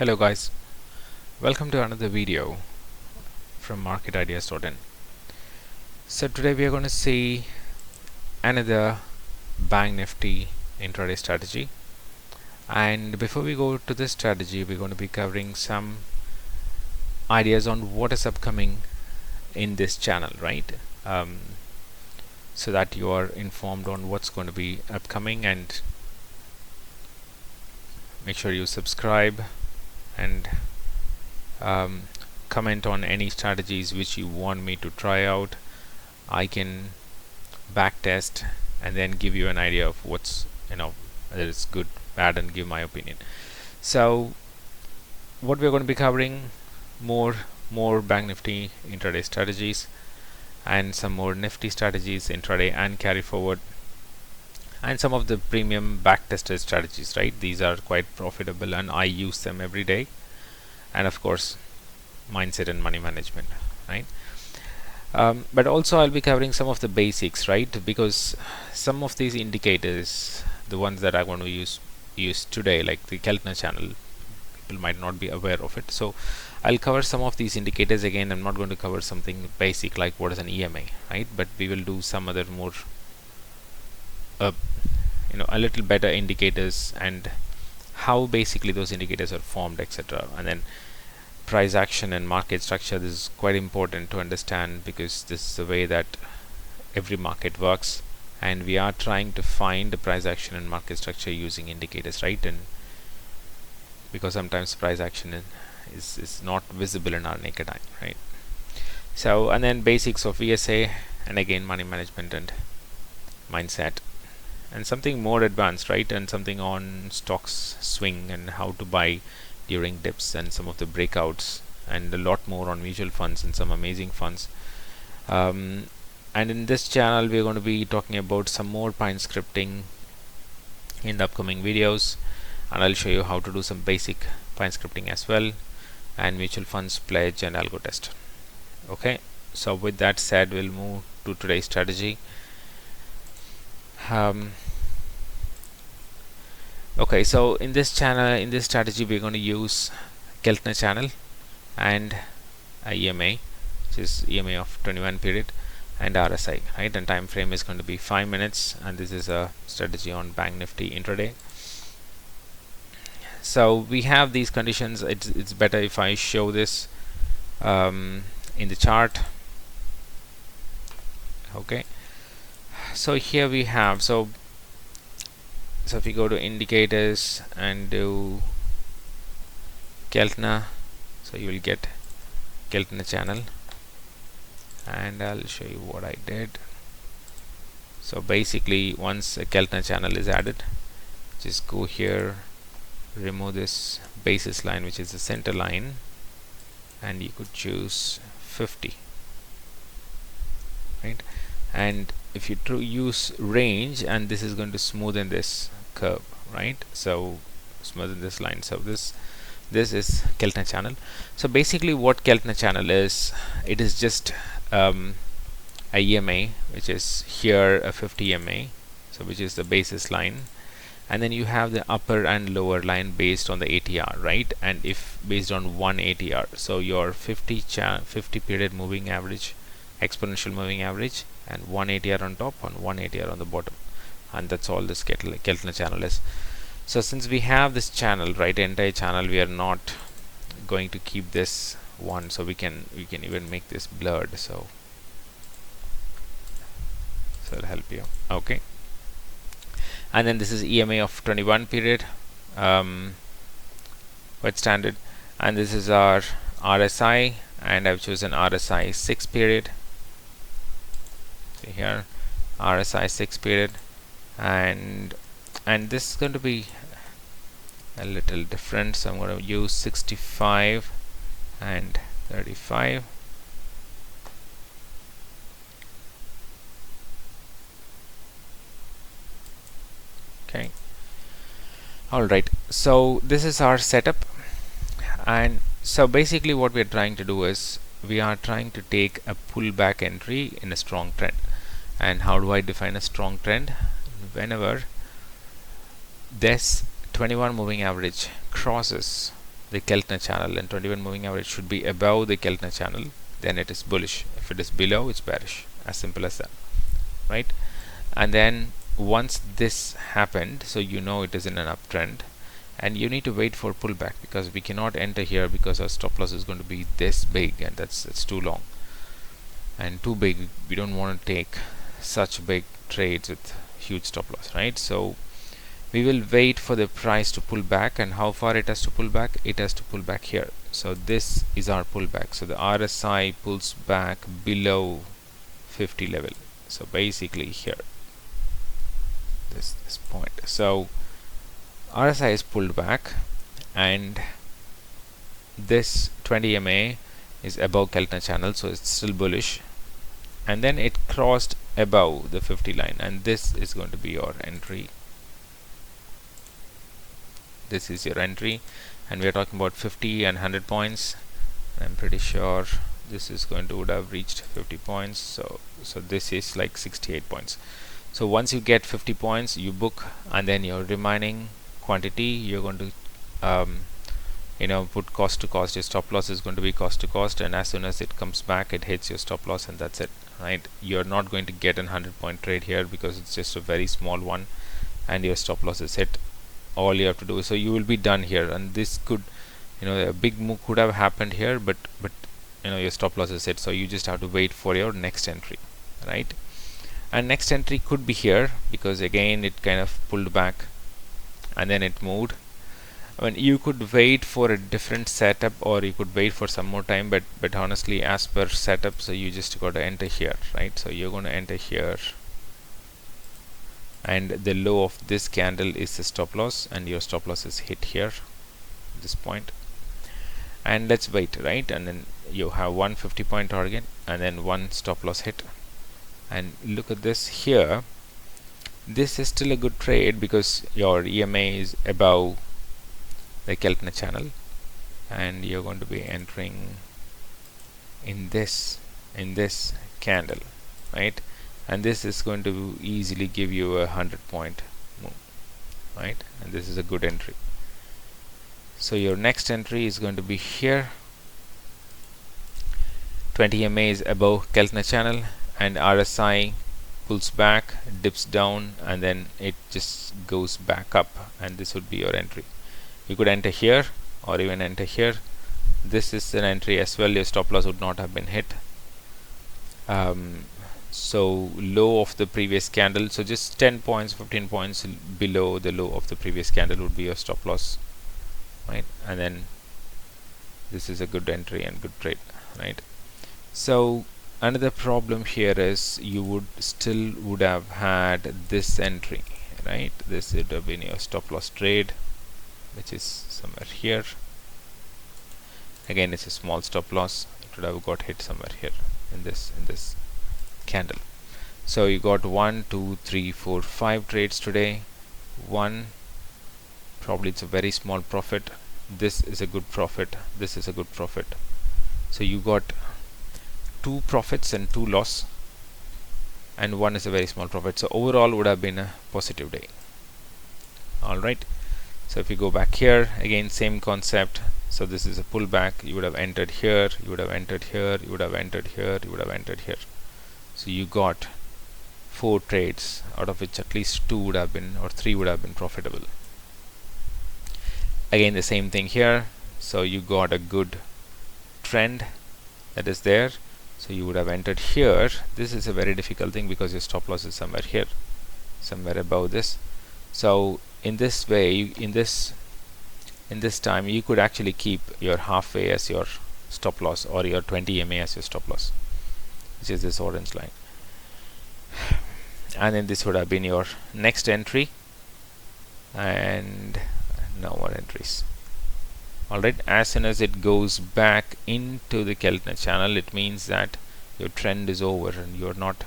Hello guys, welcome to another video from marketideas.in. So today we are going to see another Bank Nifty intraday strategy, and before we go to this strategy we're going to be covering some ideas on what is upcoming in this channel, right? So that you are informed on what's going to be upcoming, and make sure you subscribe and comment on any strategies which you want me to try out. I can backtest and then give you an idea of what's, whether it's good, bad, and give my opinion. So what we're going to be covering, more Bank Nifty intraday strategies and some more Nifty strategies intraday and carry forward, and some of the premium backtested strategies, right? These are quite profitable and I use them every day. And of course mindset and money management, right? But also I'll be covering some of the basics, right? Because some of these indicators, the ones that I want to use today, like the Keltner channel, people might not be aware of it. So I'll cover some of these indicators. Again, I'm not going to cover something basic like what is an EMA, right? But we will do some other more a little better indicators and how basically those indicators are formed, etc. And then price action and market structure. This is quite important to understand because this is the way that every market works, and we are trying to find the price action and market structure using indicators, right? And because sometimes price action is not visible in our naked eye, right? So, and then basics of VSA, and again money management and mindset, and something more advanced, right? And something on stocks swing and how to buy during dips, and some of the breakouts, and a lot more on mutual funds and some amazing funds. And in this channel we're going to be talking about some more Pine scripting in the upcoming videos, and I'll show you how to do some basic Pine scripting as well, and mutual funds pledge and algo test. Okay, so with that said, we'll move to today's strategy. Okay, so in this channel, in this strategy, we're going to use Keltner channel and EMA, which is EMA of 21 period, and RSI, right? And time frame is going to be 5 minutes, and this is a strategy on Bank Nifty intraday. So we have these conditions. It's better if I show this in the chart. Okay, so here we have, so if you go to indicators and do Keltner, so you will get Keltner channel, and I'll show you what I did. So basically, once a Keltner channel is added, just go here, remove this basis line, which is the center line, and you could choose 50, right? And if you use range, and this is going to smoothen this curve, right? So smoothen this line. So this is Keltner channel. So basically what Keltner channel is, it is just a EMA, which is here a 50 EMA, so which is the basis line, and then you have the upper and lower line based on the ATR, right? And if based on one ATR, so your 50 period moving average, exponential moving average, and one ATR on top and one ATR on the bottom, and that's all this Keltner channel is. So since we have this channel, right, entire channel, we are not going to keep this one, so we can even make this blurred, so it'll help you. Okay, and then this is EMA of 21 period, quite standard, and this is our RSI, and I've chosen RSI 6 period. See here, RSI 6 period, and this is going to be a little different, so I'm going to use 65 and 35. Okay, all right, so this is our setup. And so basically what we're trying to do is we are trying to take a pullback entry in a strong trend. And how do I define a strong trend? Whenever this 21 moving average crosses the Keltner channel, and 21 moving average should be above the Keltner channel, then it is bullish. If it is below, it's bearish. As simple as that, right? And then once this happened, so you know it is in an uptrend, and you need to wait for pullback, because we cannot enter here because our stop loss is going to be this big, and that's too long and too big. We don't want to take such big trades with huge stop loss, right? So we will wait for the price to pull back. And how far it has to pull back? It has to pull back here. So this is our pullback. So the RSI pulls back below 50 level, so basically here, this point. So RSI is pulled back, and this 20 MA is above Keltner channel, so it's still bullish, and then it crossed above the 50 line, and this is going to be your entry. This is your entry, and we are talking about 50 and 100 points. I'm pretty sure this is going to would have reached 50 points. So this is like 68 points. So once you get 50 points, you book, and then your remaining quantity you're going to put cost to cost. Your stop loss is going to be cost to cost, and as soon as it comes back, it hits your stop loss, and that's it, right? You're not going to get a 100-point trade here because it's just a very small one, and your stop loss is hit. All you have to do, so you will be done here. And this could, a big move could have happened here, but your stop loss is hit, so you just have to wait for your next entry, right? And next entry could be here, because again it kind of pulled back and then it moved. I mean, you could wait for a different setup, or you could wait for some more time, but honestly, as per setup, so you just got to enter here, right? So you're going to enter here, and the low of this candle is the stop loss, and your stop loss is hit here, this point. And let's wait, right? And then you have 150-point target, and then one stop loss hit. And look at this here. This is still a good trade because your EMA is above the Keltner channel, and you're going to be entering in this candle, right? And this is going to easily give you a 100-point move, right? And this is a good entry. So your next entry is going to be here. 20 MA is above Keltner channel, and RSI pulls back, dips down, and then it just goes back up, and this would be your entry. You could enter here or even enter here. This is an entry as well. Your stop loss would not have been hit. So low of the previous candle, so just 10 points, 15 points below the low of the previous candle would be your stop loss, right? And then this is a good entry and good trade, right? So another problem here is you would have had this entry, right? This would have been your stop loss trade, which is somewhere here. Again, it's a small stop loss. It would have got hit somewhere here in this candle. So you got 1 2 3 4 5 trades today. One, probably it's a very small profit. This is a good profit. This is a good profit. So you got 2 profits and 2 loss, and one is a very small profit. So overall would have been a positive day. All right. So if you go back here, again same concept. So this is a pullback. You would have entered here, you would have entered here, you would have entered here, you would have entered here. So you got 4 trades, out of which at least 2 would have been, or 3 would have been profitable. Again the same thing here. So you got a good trend that is there. So you would have entered here. This is a very difficult thing because your stop loss is somewhere here, somewhere above this. So in this way, in this time, you could actually keep your halfway as your stop loss, or your 20 MA as your stop loss, which is this orange line. And then this would have been your next entry, and no more entries. Alright, as soon as it goes back into the Keltner channel, it means that your trend is over and you're not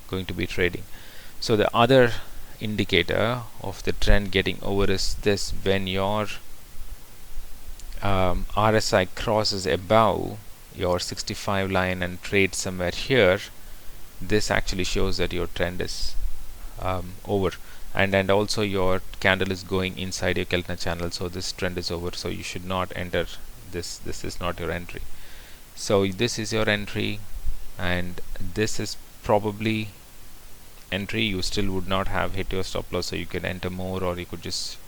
going to be trading. So the other indicator of the trend getting over is this: when your RSI crosses above your 65 line and trades somewhere here, this actually shows that your trend is over. and also your candle is going inside your Keltner channel, so this trend is over, so you should not enter this is not your entry. So this is your entry, and this is probably entry. You still would not have hit your stop loss, so you can enter more, or you could just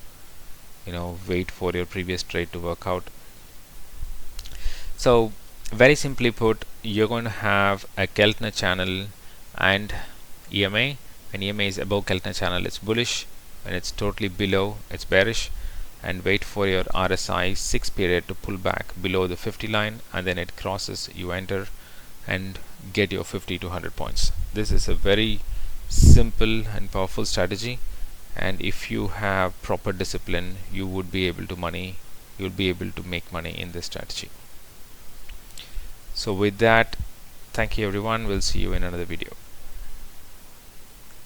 wait for your previous trade to work out. So very simply put, you're going to have a Keltner channel and EMA. When EMA is above Keltner channel, it's bullish. When it's totally below, it's bearish. And wait for your RSI 6 period to pull back below the 50 line, and then it crosses, you enter and get your 50 to 100 points. This is a very simple and powerful strategy, and if you have proper discipline, you would be able to make money in this strategy. So with that, thank you everyone. We'll see you in another video.